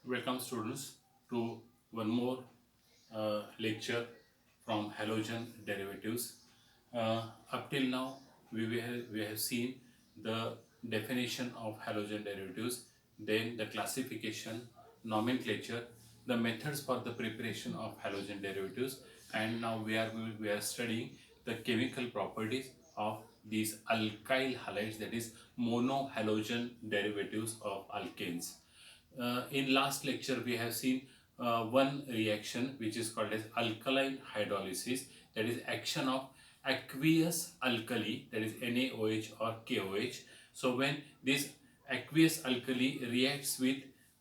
Welcome students to one more lecture from halogen derivatives. Up till now we have seen the definition of halogen derivatives, then the classification, nomenclature, the methods for the preparation of halogen derivatives, and now we are studying the chemical properties of these alkyl halides, that is monohalogen derivatives of alkanes. In last lecture we have seen one reaction which is called as alkaline hydrolysis, that is action of aqueous alkali, that is NaOH or KOH. So when this aqueous alkali reacts with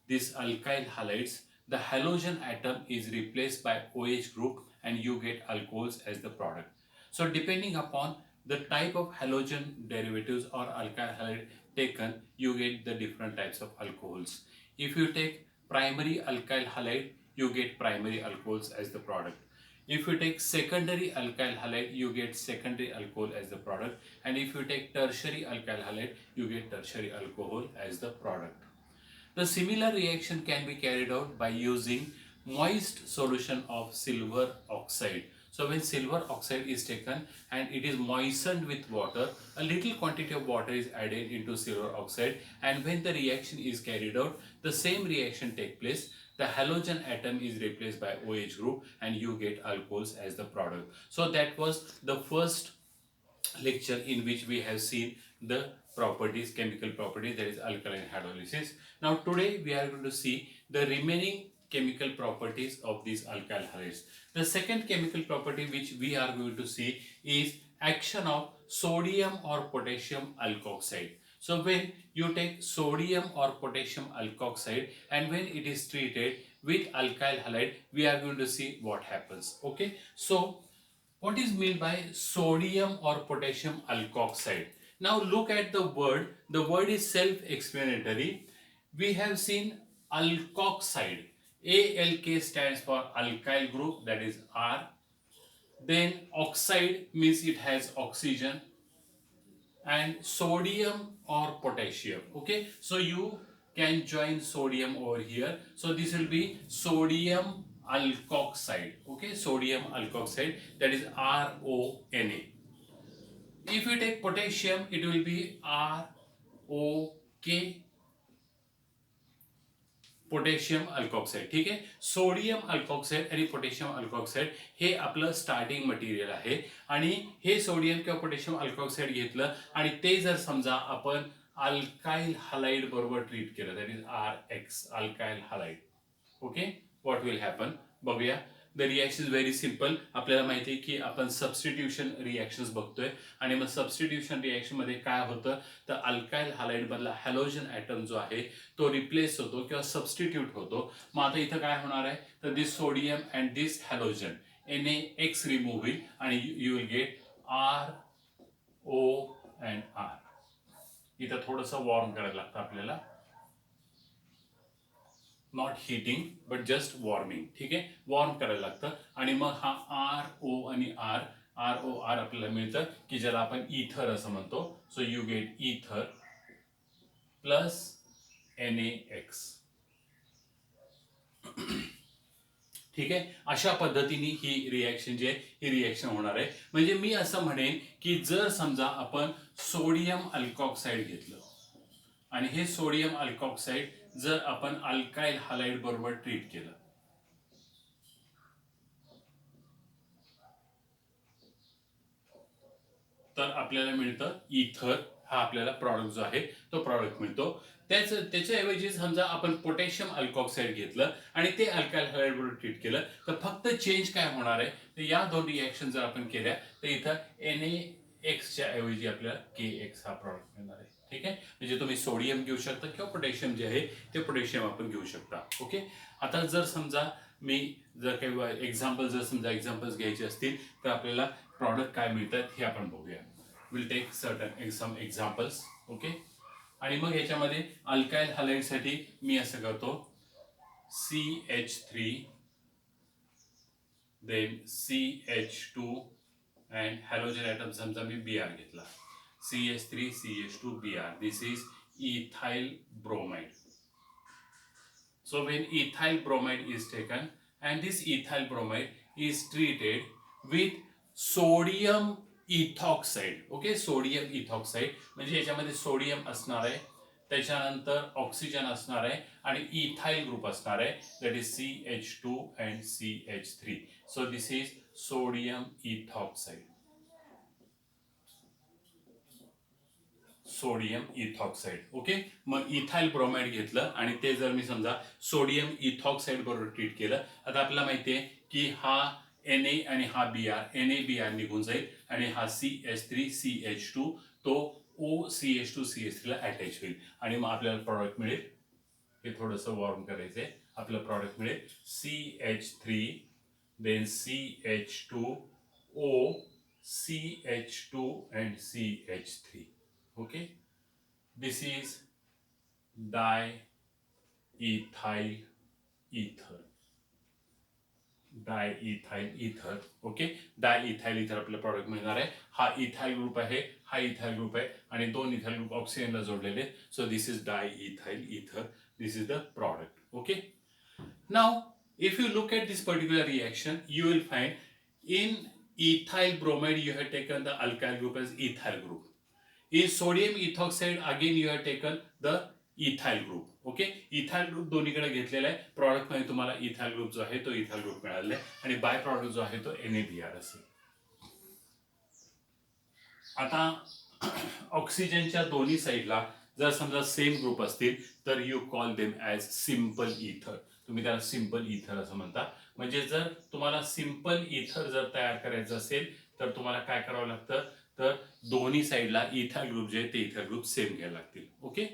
this alkyl halides, the halogen atom is replaced by OH group and you get alcohols as the product. So depending upon the type of halogen derivatives or alkyl halide taken, you get the different types of alcohols. If you take primary alkyl halide, you get primary alcohols as the product. If you take secondary alkyl halide, you get secondary alcohol as the product. And if you take tertiary alkyl halide, you get tertiary alcohol as the product. The similar reaction can be carried out by using moist solution of silver oxide. So when silver oxide is taken and it is moistened with water, a little quantity of water is added into silver oxide, and when the reaction is carried out, the same reaction take place. The halogen atom is replaced by OH group and you get alcohols as the product. So that was the first lecture in which we have seen the properties, chemical properties, that is alkaline hydrolysis. Now today we are going to see the remaining chemical properties of these alkyl halides. The second chemical property which we are going to see is action of sodium or potassium alkoxide. So when you take sodium or potassium alkoxide and when it is treated with alkyl halide, we are going to see what happens. Okay, so what is meant by sodium or potassium alkoxide? Now look at the word. The word is self-explanatory. We have seen alkoxide. ALK stands for alkyl group, that is R. Then oxide means it has oxygen, and sodium or potassium. Okay, so you can join sodium over here. So this will be sodium alkoxide. Okay, sodium alkoxide, that is RONA. If you take potassium, it will be ROK, potassium alkoxide. ठीक आहे, sodium अल्कॉक्साइड आणि potassium अल्कॉक्साइड हे आपलं starting material आहे. आणि हे sodium किंवा potassium अल्कॉक्साइड घेतलं आणि ते जर समजा आपण अल्काइल हलाइड बरोबर ट्रीट केलं, that is RX, alkyl halide. Okay, what will happen बघूया. The reaction is very simple. आपल्याला माहिती आहे की आपण सबस्टिट्यूशन रिॲक्शन्स बघतोय आणि मग सबस्टिट्यूशन रिॲक्शन मध्ये काय होतं, तर अल्काइल हलाइड मधला हॅलोजन ॲटम जो आहे तो रिप्लेस होतो किंवा सबस्टिट्यूट होतो. मग आता इथं काय होणार आहे, तर this sodium and this halogen NaX remove होईल आणि you will get RO and R. इथं थोडंसं वॉर्म करायला लागतं आपल्याला, not heating but just warming. ठीक आहे, वॉर्म करायला लागतं आणि मग हा RO आणि ROR आपल्याला मिळतं की ज्याला आपण इथर असं म्हणतो. सो यू गेट इथर प्लस NaX. ठीक आहे, अशा पद्धतीने ही रिॲक्शन जी आहे ही रिॲक्शन होणार आहे. म्हणजे मी असं म्हणेन की जर समजा आपण सोडियम अल्कॉक्साइड घेतलं आणि हे सोडियम अल्कॉक्साइड जर आपण अल्काइल हलाइड बरोबर ट्रीट केलं, तर आपल्याला मिळतं इथर. हा आपल्याला प्रॉडक्ट जो आहे तो प्रॉडक्ट मिळतो. त्याच्याऐवजी समजा आपण पोटॅशियम अल्कॉक्साइड घेतलं आणि ते अल्काइल हलाइड बरोबर ट्रीट केलं, तर फक्त चेंज काय होणार आहे, तर या दोन रिॲक्शन जर आपण केल्या तर इथं NaX च्या ऐवजी आपल्याला KX हा प्रॉडक्ट मिळणार आहे. ठीक आहे, म्हणजे तुम्ही सोडियम घेऊ शकता किंवा पोटॅशियम जे आहे ते पोटॅशियम आपण घेऊ शकता. ओके, आता जर समजा मी जर काही एक्झाम्पल्स घ्यायचे असतील तर आपल्याला प्रॉडक्ट काय मिळतात हे आपण बघूया. Will take certain some examples. Okay, आणि मग याच्यामध्ये अल्काइल हलाइडसाठी मी असं करतो CH3 then CH2 and halogen item समजा मी Br घेतला, CH3 CH2 Br. This is ethyl bromide. So when ethyl bromide is taken and this ethyl bromide is treated with sodium ethoxide, okay, sodium ethoxide म्हणजे याच्यामध्ये sodium असणार आहे, त्याच्यानंतर oxygen असणार आहे आणि इथाइल ग्रुप असणार आहे, that is CH2 and CH3. So this is sodium ethoxide. Sodium ethoxide. Okay, मग इथाइल ब्रोमाइड घेतलं आणि ते जर मी समजा सोडियम इथॉक्साइड बरोबर ट्रीट केलं, आता आपल्याला माहिती आहे की हा Na आणि हा Br, NaBr निघून जाईल आणि हा CH3CH2 तो OCH2CH3 ला अटॅच होईल आणि मग आपल्याला प्रॉडक्ट मिळेल, हे थोडंसं वॉर्म करायचंय, आपलं प्रॉडक्ट मिळेल CH3 then CH2O CH2 and CH3. Okay, this is diethyl ether. Diethyl इथर. ओके, डायइथाइल इथर आपलं प्रॉडक्ट मिळणार आहे. हा इथाइल ग्रुप आहे, हा इथाइल ग्रुप आहे आणि दोन इथाइल ग्रुप ऑक्सिजनला जोडलेले. So this is diethyl ether. This is the product. Okay, now if you look at this particular reaction, you will find in ethyl bromide you have taken the alkyl group as ethyl group. In sodium ethoxide again you have taken the ethyl group. Okay, ethyl group दोन्हीकडे घेतलेला आहे. Product मध्ये तुम्हाला ethyl group जो आहे तो ethyl group मिळालेला आहे आणि बाय प्रॉडक्ट जो आहे तो NaBr असेल. आता ऑक्सिजनच्या दोन्ही साईडला जर समजा सेम ग्रुप असतील तर you call them as simple इथर. तुम्ही त्याला सिंपल इथर असं म्हणता. म्हणजे जर तुम्हाला सिंपल इथर जर तयार करायचं असेल तर तुम्हाला काय करावं लागतं, तर दोन्ही साईडला इथाइल ग्रुप जे आहे ते इथाइल ग्रुप सेम घ्यायला लागतील. ओके,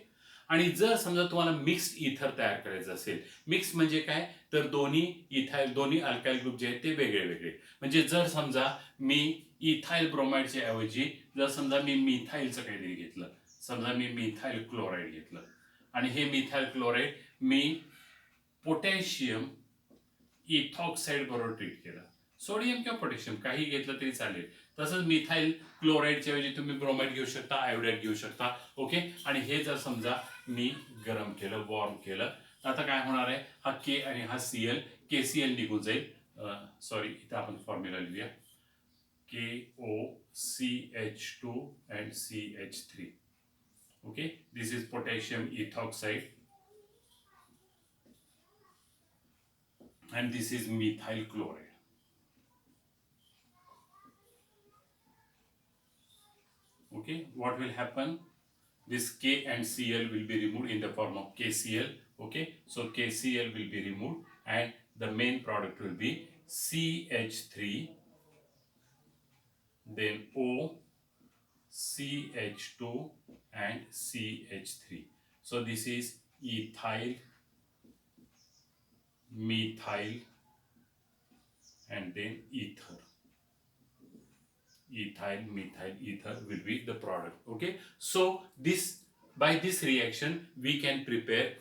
आणि जर समजा तुम्हाला मिक्स्ड इथर तयार करायचं असेल, मिक्स म्हणजे काय, तर दोन्ही अल्काइल ग्रुप जे आहेत ते वेगळे वेगळे. म्हणजे जर समजा मी इथाइल ब्रोमाइडच्या ऐवजी जर समजा मी मिथाइलचं काहीतरी घेतलं, समजा मी मिथाइल क्लोराईड घेतलं आणि हे मिथाइल क्लोराईड मी पोटॅशियम इथॉक्साइड बरोबर ट्रीट केलं, सोडियम किंवा पोटॅशियम काही घेतलं तरी चालेल. तसंच मिथाइल क्लोराईडच्या ऐवजी तुम्ही ब्रोमाइड घेऊ शकता, आयोडाईड घेऊ शकता. ओके, आणि हे जर समजा मी गरम केलं, वॉर्म केलं, तर आता काय होणार आहे, हा के आणि हा Cl, KCl निघून जाईल. सॉरी, इथं आपण फॉर्म्युला लिहूया, KOCH2 and CH3. Okay, this is potassium ethoxide and this is methyl chloride. Okay, what will happen, this K and Cl will be removed in the form of KCl. Okay, so KCl will be removed and the main product will be CH3 then O CH2 and CH3. So this is ethyl, methyl and then ether. Ethyl, methyl, ether will be the product. Okay, so by this reaction we can prepare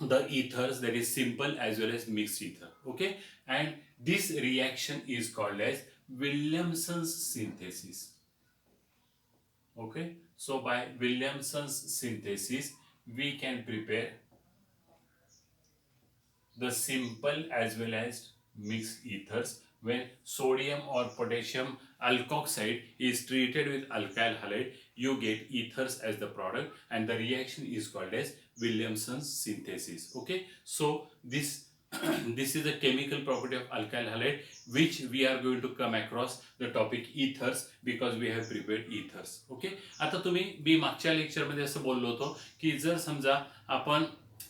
the ethers, that is simple as well as mixed ether. Okay, and this reaction is called as Williamson's synthesis. Okay, so by Williamson's synthesis we can prepare the simple as well as mixed ethers. When sodium or potassium alkoxide is treated with alkyl halide, you get ethers as the product and the reaction is called as Williamson's synthesis. Okay, so this this is the chemical property of alkyl halide which we are going to come across the topic ethers because we have prepared ethers. Okay, आता तुम्ही मी मागच्या lecture मध्ये असं बोललो होतो की जर समजा आपण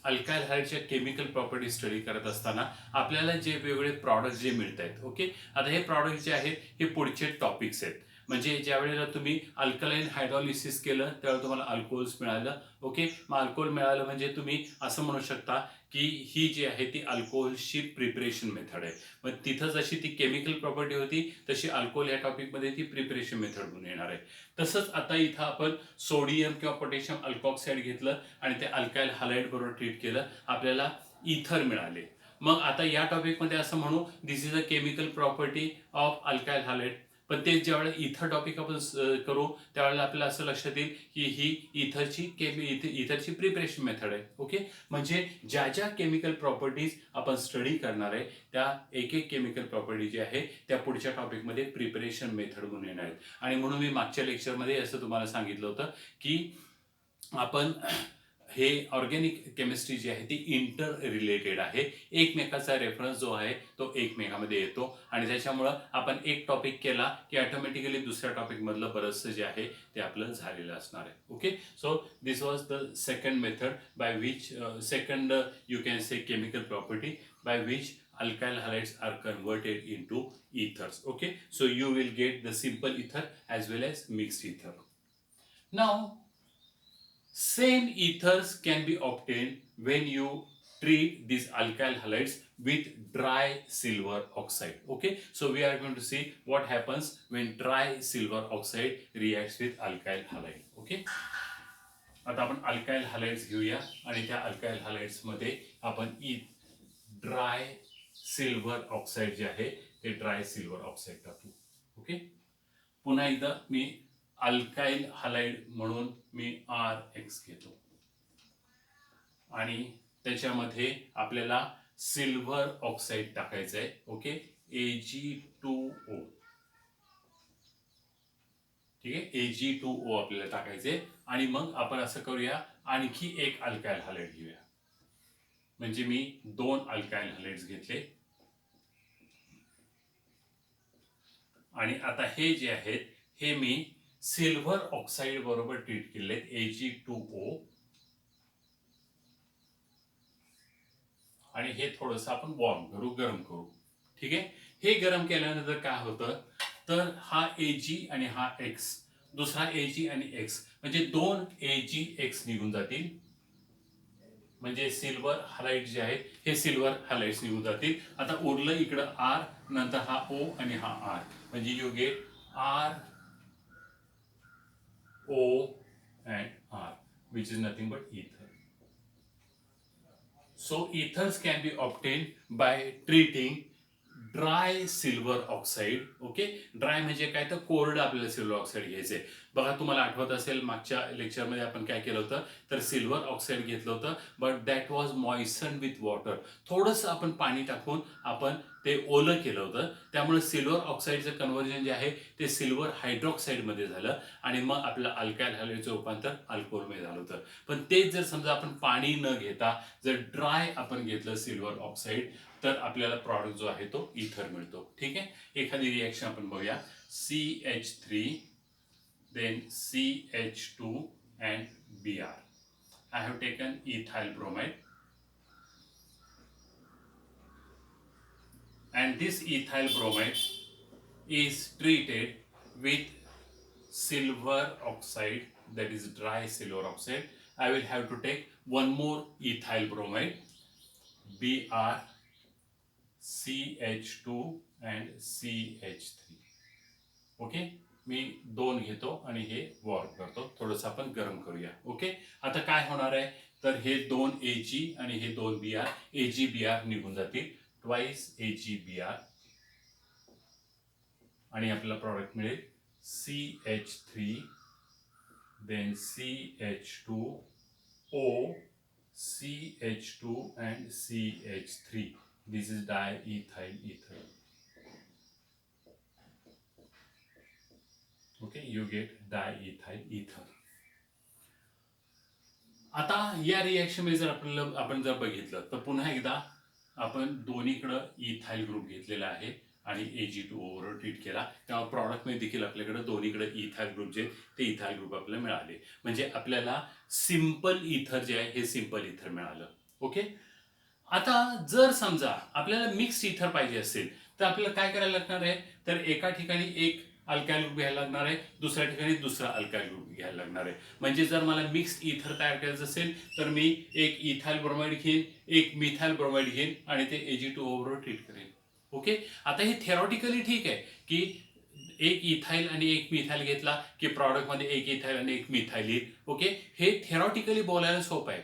अल्काइल हायड्रेटच्या केमिकल प्रॉपर्टी स्टडी करत असताना आपल्याला जे वेगवेगळे प्रॉडक्ट जे मिळत आहेत. ओके, आता हे प्रॉडक्ट जे आहेत हे पुढचे टॉपिक्स आहेत. म्हणजे ज्या वेळेला तुम्ही अल्कलाइन हायड्रॉलिसिस केलं त्यावेळेला तुम्हाला अल्कोहोल्स मिळालं. ओके, मग अल्कोहोल मिळालं म्हणजे तुम्ही असं म्हणू शकता की ही जी आहे ती अल्कोहोलची प्रिपरेशन मेथड आहे. मग तिथं जशी ती केमिकल प्रॉपर्टी होती तशी अल्कोहोल या टॉपिकमध्ये ती प्रिपरेशन मेथड म्हणून येणार आहे. तसंच आता इथं आपण सोडियम किंवा पोटॅशियम अल्कॉक्साईड घेतलं आणि ते अल्काइल हालाइड बरोबर ट्रीट केलं, आपल्याला इथर मिळाले. मग आता या टॉपिकमध्ये असं म्हणू, this is a chemical property of alkyl halide. पण ते ज्यावेळेला इथर टॉपिक आपण करू त्यावेळेला आपल्याला असं लक्षात येईल की ही इथरची प्रिपरेशन मेथड आहे. ओके, म्हणजे ज्या ज्या केमिकल प्रॉपर्टीज आपण स्टडी करणार आहे त्या एक एक केमिकल प्रॉपर्टी जी आहे त्या पुढच्या टॉपिकमध्ये प्रिपरेशन मेथड म्हणून येणार आहेत. आणि म्हणून मी मागच्या लेक्चरमध्ये असं तुम्हाला सांगितलं होतं की आपण हे ऑर्गॅनिक केमिस्ट्री जी आहे ती इंटर रिलेटेड आहे. एकमेकाचा रेफरन्स जो आहे तो एकमेकामध्ये येतो आणि त्याच्यामुळं आपण एक टॉपिक केला की ऑटोमॅटिकली दुसऱ्या टॉपिक मधलं बरंचसं जे आहे ते आपलं झालेलं असणार आहे. Okay, so this was the second method by which second you can say chemical property by which alkyl halides are converted into ethers. Okay, so you will get the simple ether as well as mixed ether. Now same ethers can be obtained when you treat these alkyl halides with dry silver oxide. Okay, so we are going to see what happens when dry silver oxide reacts with alkyl halide. Okay, आता आपण alkyl हॅलाइड्स घेऊया आणि त्या alkyl हॅलाइड्स मध्ये आपण dry silver oxide जे आहे ते ड्राय सिल्वर ऑक्साइड टाकू. ओके, पुन्हा एकदा मी अल्काइल हॅलाइड म्हणून मी RX घेतो आणि त्याच्यामध्ये आपल्याला सिल्वर ऑक्साइड टाकायचं आहे. Okay, Ag2O. ठीक आहे, Ag2O आपल्याला टाकायचे आणि मग आपण असं करूया आणखी एक अल्काइल हॅलाइड घेऊया. म्हणजे मी 2 अल्काइल हॅलाइड्स घेतले आणि आता हे जे आहेत हे मी सिल्वर ऑक्साइड बरोबर ट्रीट केले Ag2O आणि हे थोडंसं आपण वॉर्म करू, गरम करू. ठीक आहे, हे गरम केल्यानंतर काय होतं तर हा Ag आणि हा X, दुसरा Ag आणि X म्हणजे 2 AgX निघून जातील. म्हणजे सिल्वर हॅलाइड जे आहे हे सिल्वर हॅलाइड्स निघून जातील. आता उरलं इकडं R, नंतर हा O आणि हा R, म्हणजे you get R O and R which is nothing but ether. So ethers can be obtained by treating dry silver oxide. Okay, dry म्हणजे काय तर कोरडं आपल्याला सिल्वर ऑक्साइड घ्यायचंय. बघा तुम्हाला आठवत असेल मागच्या लेक्चरमध्ये आपण काय केलं होतं तर सिल्वर ऑक्साइड घेतलं होतं but that was moisten with water. थोडंसं आपण पाणी टाकून आपण ते ओलं केलं होतं, त्यामुळे सिल्वर ऑक्साइडचं कन्व्हर्जन जे आहे ते सिल्वर हायड्रॉक्साइडमध्ये झालं आणि मग आपलं अल्काइल हॅलाइडचं रूपांतर अल्कोहोलमध्ये झालं होतं. पण तेच जर समजा आपण पाणी न घेता जर ड्राय आपण घेतलं सिल्वर ऑक्साइड तर आपल्याला प्रॉडक्ट जो आहे तो इथर मिळतो. ठीक आहे, एखादी रिएक्शन आपण बघूया. CH3 then CH2 and Br. I have taken ethyl bromide and this ethyl bromide is treated with silver oxide, that is dry silver oxide. I will have to take one more ethyl bromide, Br, CH2 and CH3. Okay, मी 2 घेतो आणि हे warm करतो, थोडंसं आपण गरम करूया. Okay, आता काय होणार आहे तर हे 2 Ag आणि हे 2 Br, AgBr निघून जातील, ट्वाइस AgBr आणि आपल्याला प्रॉडक्ट मिळेल CH3 then CH2O, CH2 and CH3. This is diethyl ether. Okay, you get diethyl ether. आता या रिएक्शन मध्ये जर आपण जर बघितलं तर पुन्हा एकदा आपण दोन्हीकडे इथाइल ग्रुप घेतलेला आहे आणि Ag2O वर ट्रीट केला, तेव्हा प्रॉडक्ट मध्ये देखील आपल्याकडे दोन्हीकडे इथाइल ग्रुप जे ते इथाइल ग्रुप आपल्याला मिळाले. म्हणजे आपल्याला सिंपल इथर जे आहे हे सिंपल इथर मिळालं. ओके, आता जर समजा आपल्याला मिक्स्ड इथर पाहिजे असेल तर आपल्याला काय करायला लागणार आहे तर एका ठिकाणी एक अल्काइल ग्रुप घ्यायला लागणार आहे, दुसऱ्या ठिकाणी दुसरा अल्काइल ग्रुप घ्यायला लागणार आहे. म्हणजे जर मला मिक्स्ड इथर तयार करायचं असेल तर मी एक इथाइल ब्रोमाइड घेईन, एक मिथाइल ब्रोमाइड घेईन आणि ते Ag2O बरोबर ट्रीट करेन. ओके, आता हे थेरॉटिकली ठीक आहे की एक इथाइल आणि एक मिथाइल घेतला की प्रॉडक्ट मध्ये एक इथाइल आणि एक मिथाइल येईल. ओके, हे थेरॉटिकली बोलायला सोपं आहे.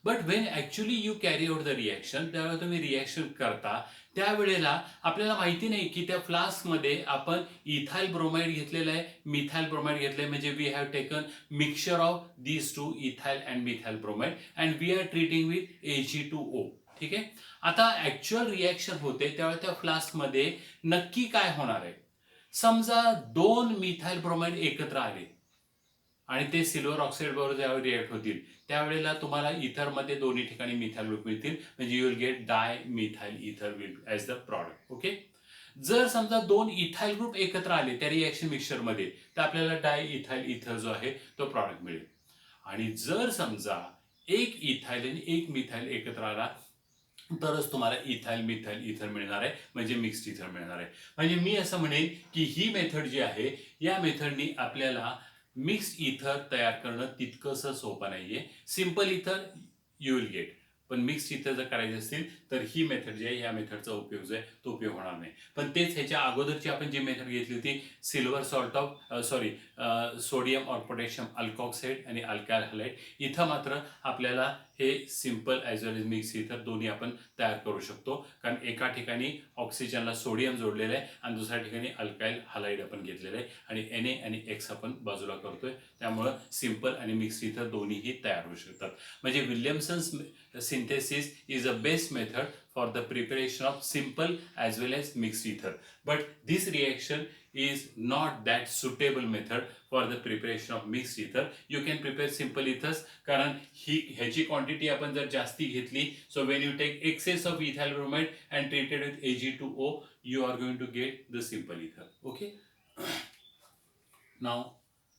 But Wien actually you carry out the reaction, त्यावेळेला तुम्ही रिॲक्शन करता त्यावेळेला आपल्याला माहिती नाही की त्या फ्लास्कमध्ये आपण इथाइल ब्रोमाइड घेतलेलं आहे, मिथाइल ब्रोमाइड घेतलं आहे, म्हणजे we have taken mixture of these two ethyl and methyl bromide and we are treating with Ag2O. ठीक आहे. आता ॲक्च्युअल रिॲक्शन होते त्यावेळेला त्या फ्लास्कमध्ये नक्की काय होणार आहे. समजा 2 मिथाइल ब्रोमाइड एकत्र आले आणि ते सिल्वर ऑक्साईड बरोबर ज्यावेळी रिॲक्ट होतील त्यावेळेला तुम्हाला इथरमध्ये दोन्ही ठिकाणी मिथाइल ग्रुप मिळतील, म्हणजे you will get dimethyl ether will as the product. Okay. जर समजा 2 इथाइल ग्रुप एकत्र आले त्या रिॲक्शन मिक्सचरमध्ये तर आपल्याला डाय इथाइल इथर जो आहे तो प्रॉडक्ट मिळेल. आणि जर समजा एक इथाइल आणि एक मिथाइल एकत्र आला तरच तुम्हाला इथाइल मिथाइल इथर मिळणार आहे, म्हणजे मिक्स्ड इथर मिळणार आहे. म्हणजे मी असं म्हणेन की ही मेथड जी आहे या मेथडनी आपल्याला मिक्स्ड इथर तयार करणं तितकंसं सोपं नाहीये. सिंपल इथर यू विल गेट, पण मिक्स्ड इथर जर करायचे असतील तर ही मेथड जी आहे या मेथडचा उपयोग जो आहे तो उपयोग होणार नाही. पण तेच ह्याच्या अगोदरची आपण जी मेथड घेतली होती सिल्वर सॉल्ट ऑफ सोडियम और पोटॅशियम अल्कॉक्साईड आणि अल्कायल हॅलाइड, इथं मात्र आपल्याला हे सिंपल ॲज वेल एज मिक्स इथर दोन्ही आपण तयार करू शकतो. कारण एका ठिकाणी ऑक्सिजनला सोडियम जोडलेलं आहे आणि दुसऱ्या ठिकाणी अल्काईल हॅलाइड आपण घेतलेलं आहे आणि Na आणि X आपण बाजूला करतोय. त्यामुळं सिंपल आणि मिक्स इथर दोन्हीही तयार होऊ शकतात. म्हणजे Williamson's synthesis is a best method for the preparation of simple as well as mixed ether. But this reaction is not that suitable method for the preparation of mixed ether. You can prepare simple ethers कारण ह्याची quantity आपण जर जास्ती घेतली, so when you take excess of ethyl bromide and treat it with Ag2O, you are going to get the simple ether. Okay. Now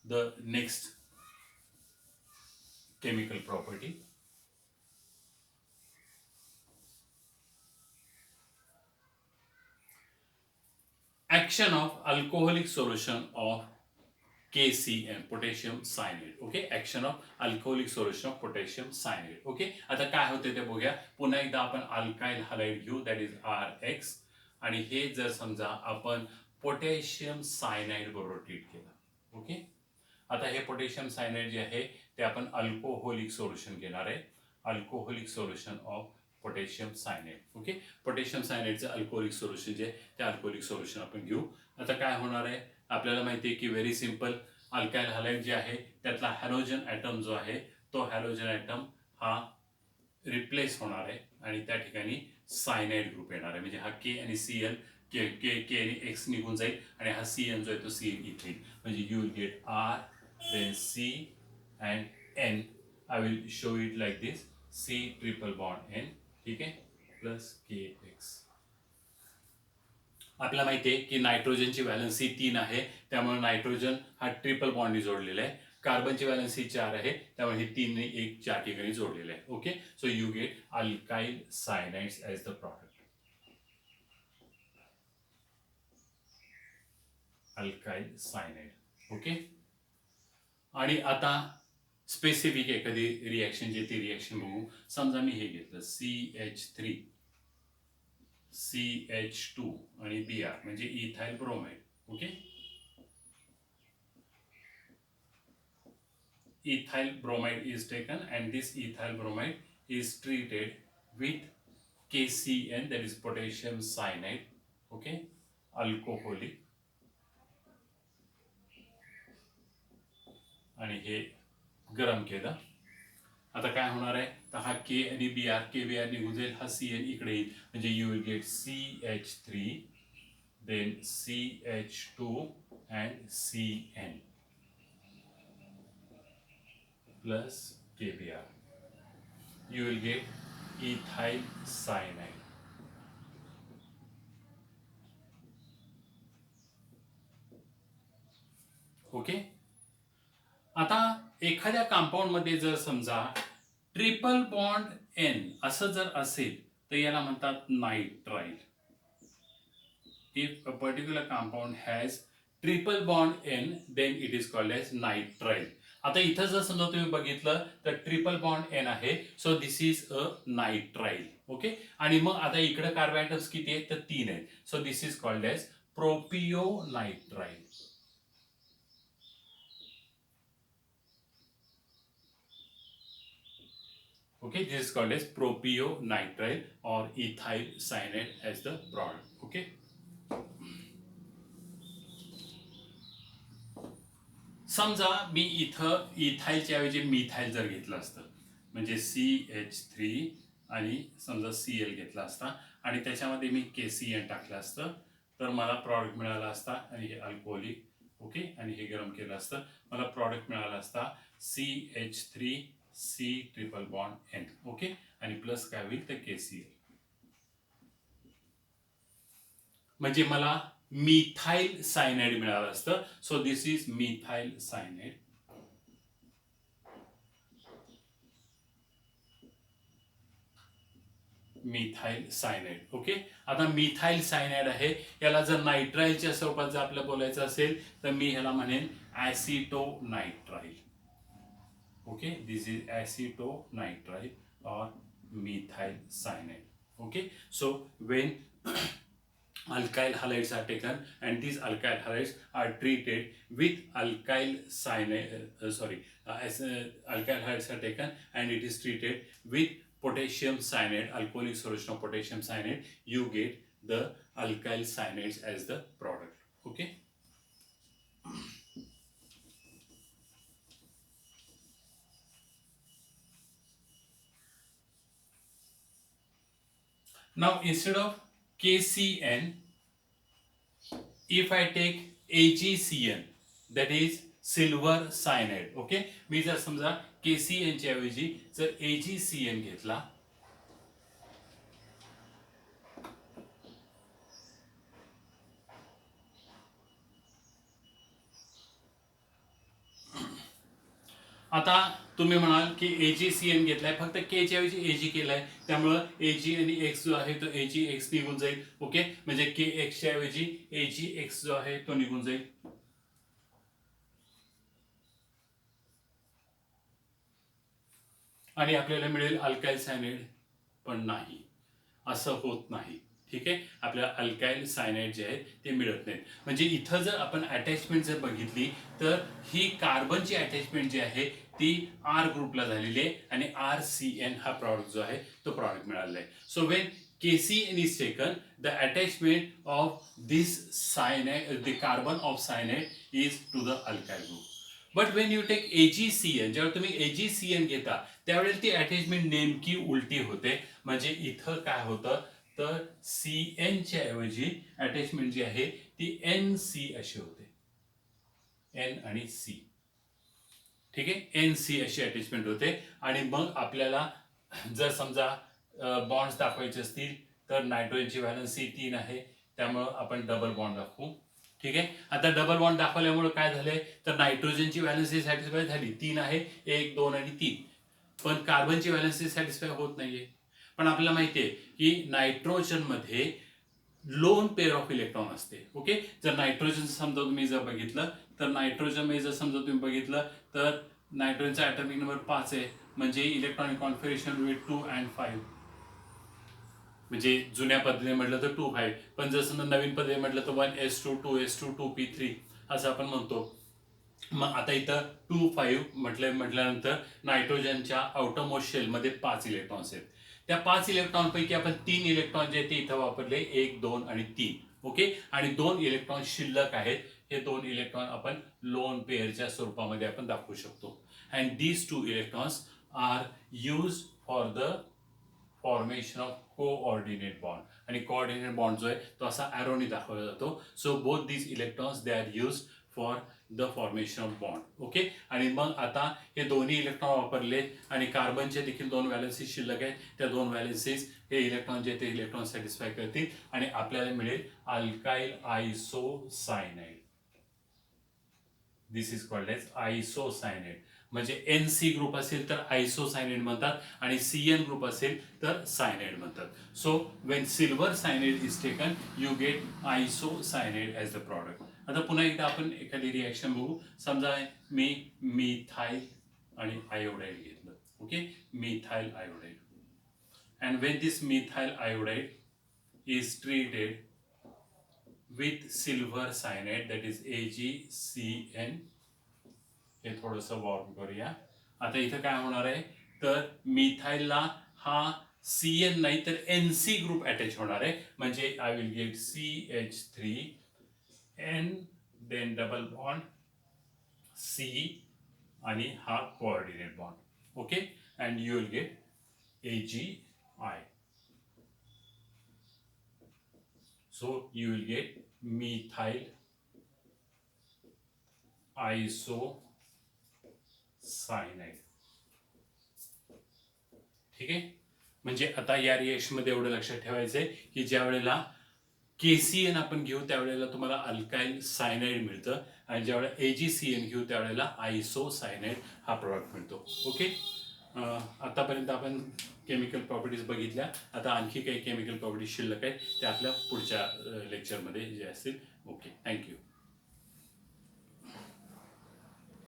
the next chemical property. Action of alcoholic solution of KCN, potassium cyanide. Okay. Action of alcoholic solution of potassium cyanide. Okay. आता काय होते ते बघूया. पुन्हा एकदा आपण alkyl halide घेऊ, that is RX, आणि हे जर समजा आपण पोटॅशियम सायनाइड बरोबर ट्रीट केलं. ओके. आता हे पोटॅशियम सायनाइड जे आहे ते आपण अल्कोहोलिक सोल्युशन घेणार आहे. Alcoholic solution of potassium cyanide. Okay. Potassium सायनाइडचं अल्कोहोलिक सोल्युशन जे ते अल्कोहोलिक सोल्युशन आपण घेऊ. आता काय होणार आहे आपल्याला माहिती आहे की व्हेरी सिंपल, अल्काइल हॅलाइड जे आहे त्यातला हॅलोजन ॲटम जो आहे तो हॅलोजन ॲटम हा रिप्लेस होणार आहे आणि त्या ठिकाणी सायनाइड ग्रुप येणार आहे. म्हणजे हा के आणि Cl, के के के आणि एक्स निघून जाईल आणि हा Cn जो आहे तो Cn इथे येईल. म्हणजे you will gate R then C and N. I will show it like this, C triple bond N, ठीक आहे, प्लस KX. आपल्याला माहिती आहे की नायट्रोजनची व्हॅलन्सी 3 आहे, त्यामुळे नायट्रोजन हा ट्रिपल बॉन्डनी जोडलेला आहे. कार्बनची व्हॅलन्सी 4 आहे, त्यामुळे हे 3 ने 1 4 ठिकाणी जोडलेलं आहे. Okay. So you get alkyl cyanides as the product. Alkyl cyanide. Okay. आणि आता स्पेसिफिक एखादी रिॲक्शन जे ती रिॲक्शन बघू. समजा मी हे घेतलं CH3 CH2 आणि Br म्हणजे ethyl bromide. Okay. ethyl bromide is taken and this ethyl bromide is treated with KCN, that is potassium cyanide. Okay. Alcoholic. आणि हे गरम केलं. आता काय होणार आहे तर हा के आणि Br निघून जाईल, हा Cn इकडे येईल, म्हणजे you will get CH3 then CH2 and Cn plus KBr. You will get ethyl cyanide. Okay. आता एखाद्या कंपाऊंड मध्ये जर समजा ट्रिपल बॉन्ड N असं जर असेल तर याला म्हणतात nitrile. If a particular compound has triple bond N, then it is called as nitrile. आता इथं जर समजा तुम्ही बघितलं तर ट्रिपल बॉन्ड N आहे, so this is a nitrile. Okay. आणि मग आता इकडे कार्बन ॲटम्स किती आहेत तर 3 आहेत, so this is called as propionitrile. Okay, this is called as propionitrile or ethyl cyanide as the product. Okay. समजा मी इथं इथाईलच्या ऐवजी मिथाईल जर घेतलं असतं, म्हणजे CH3 आणि समजा Cl घेतला असता आणि त्याच्यामध्ये मी KCN टाकलं असतं, तर मला प्रॉडक्ट मिळाला असता. आणि हे अल्कोहोलिक, ओके, आणि हे गरम केलं असतं, मला प्रॉडक्ट मिळाला असता CH3C triple bond N, okay, आणि प्लस काय होईल तर KCl. म्हणजे मला मिथाइल सायनाइड मिळालं असतं. So this is methyl cyanide. Methyl cyanide. Okay, आता मिथाइल सायनाइड आहे, याला जर नायट्राइलच्या स्वरूपात जर आपल्याला बोलायचं असेल तर मी ह्याला म्हणेन acetonitrile. Okay, this is acetonitrile or methyl cyanide. Okay, so when alkyl halides are taken and these alkyl halides are treated with alkyl cyanide, alkyl halides are taken and it is treated with potassium cyanide, alcoholic solution of potassium cyanide, you get the alkyl cyanides as the product. Okay. Now instead of KCN, if I take AgCN, that is silver cyanide. Okay, मी जर समजा KCN च्या ऐवजी जर AgCN घेतला, आता तुम्ही म्हणाल की AgCN घेतलाय, फक्त K च्या ऐवजी Ag केलाय, त्यामुळं Ag आणि X जो आहे तो AgX निघून जाईल. ओके, म्हणजे KX च्या ऐवजी AgX जो आहे तो निघून जाईल. आणि आपल्याला मिळेल अल्काइल सायनाइड. पण नाही, असं होत नाही. ठीक आहे, आपल्याला अल्काइल सायनाइड जे आहे ते मिळत नाहीत. म्हणजे इथं जर आपण अटॅचमेंट जर बघितली तर ही कार्बनची अटॅचमेंट जी आहे ती R ग्रुपला झालेली आहे आणि RCN हा प्रॉडक्ट जो आहे तो प्रॉडक्ट मिळालेला आहे. So when KCN is taken, the attachment of this cyanide, the carbon of cyanide is to the alkyl group. But when you take AgCN, जेव्हा तुम्ही AgCN घेता त्यावेळेला ती अटॅचमेंट नेमकी उलटी होते. म्हणजे इथं काय होतं तर CN च्या ऐवजी अटॅचमेंट जी आहे ती NC अशी होते, N आणि C. ठीक आहे, NC अशी अटॅचमेंट होते. आणि मग आपल्याला जर समजा बॉन्ड्स दाखवायचे असतील तर नायट्रोजनची व्हॅलन्सी 3 आहे, त्यामुळं आपण डबल बॉन्ड दाखवू. ठीक आहे, आता डबल बॉन्ड दाखवल्यामुळे काय झालंय तर नायट्रोजनची व्हॅलन्सी सॅटिस्फाय झाली, 3 आहे, 1 2 आणि 3. पण कार्बनची व्हॅलन्सी सॅटिस्फाय होत नाहीये. पण आपल्याला माहितीये की नायट्रोजन मध्ये लोन पेअर ऑफ इलेक्ट्रॉन असते. ओके, जर नायट्रोजन समजा तुम्ही जर बघितलं तर नायट्रोजन मध्ये जर समजा तुम्ही बघितलं तर नायट्रोजनचा ॲटॉमिक नंबर 5 आहे, म्हणजे इलेक्ट्रॉनिक कॉन्फिगरेशन विथ 2 and 5. म्हणजे जुन्या पद्धतीने म्हटलं तर 2 5, पण जर समजा नवीन पद्धतीने म्हटलं तर 1s2 2s2 2p3 असं आपण म्हणतो. मग आता इथं 2 5 म्हटल्यानंतर नायट्रोजनच्या आउटरमोस्ट शेलमध्ये 5 इलेक्ट्रॉन्स आहेत. त्या 5 इलेक्ट्रॉन पैकी आपण 3 इलेक्ट्रॉन जे ते इथं वापरले, 1 2 आणि 3. ओके, आणि 2 इलेक्ट्रॉन शिल्लक आहेत. हे 2 इलेक्ट्रॉन आपण लोन पेअरच्या स्वरूपामध्ये आपण दाखवू शकतो. And these 2 electrons are use for the formation of coordinate bond. आणि कोऑर्डिनेट बॉन्ड जो आहे तो असा ॲरोनी दाखवला जातो. So both these electrons they are use for the formation of bond. Okay, आणि मग आता हे दोन्ही इलेक्ट्रॉन वापरले आणि कार्बनचे देखील 2 व्हॅलन्सीज शिल्लक आहेत. त्या 2 व्हॅलन्सीज हे इलेक्ट्रॉन जे ते इलेक्ट्रॉन सॅटिस्फाय करतील आणि आपल्याला मिळेल alkyl isocyanide. This is called as isocyanide. म्हणजे NC ग्रुप असेल तर आयसोसायनाइड म्हणतात आणि CN ग्रुप असेल तर सायनाइड म्हणतात. So when silver cyanide is taken you get isocyanide as the product. आता पुन्हा एकदा आपण एखादी रिॲक्शन बघू. समजा मी मिथाइल आणि आयोडाईड घेतलं. Okay, methyl iodide. And when this methyl iodide is treated with silver cyanide, that is AgCN. हे थोडंसं वॉर्म करूया. आता इथं काय होणार आहे तर मिथाईलला हा CN नाही तर NC ग्रुप अटॅच होणार आहे, म्हणजे I will get CH3N then double bond C आणि हा coordinate bond. Okay, and you will get AgI. So you will get methyl isocyanide. ठीक आहे, म्हणजे आता या रिएक्शन मध्ये एवढं लक्षात ठेवायचं आहे की ज्या वेळेला KCN आपण घेऊ त्यावेळेला तुम्हाला अल्काइल सायनाइड मिळतं, आणि ज्या वेळेला AgCN घेऊ त्यावेळेला आयसोसायनाइड हा प्रोडक्ट मिळतो. ओके, आतापर्यंत आपण केमिकल प्रॉपर्टीज बघितल्या. आता आणखी काही केमिकल प्रॉपर्टीज शिल्लक आहेत ते आपल्या पुढच्या लेक्चरमध्ये जे असतील. Okay, thank you.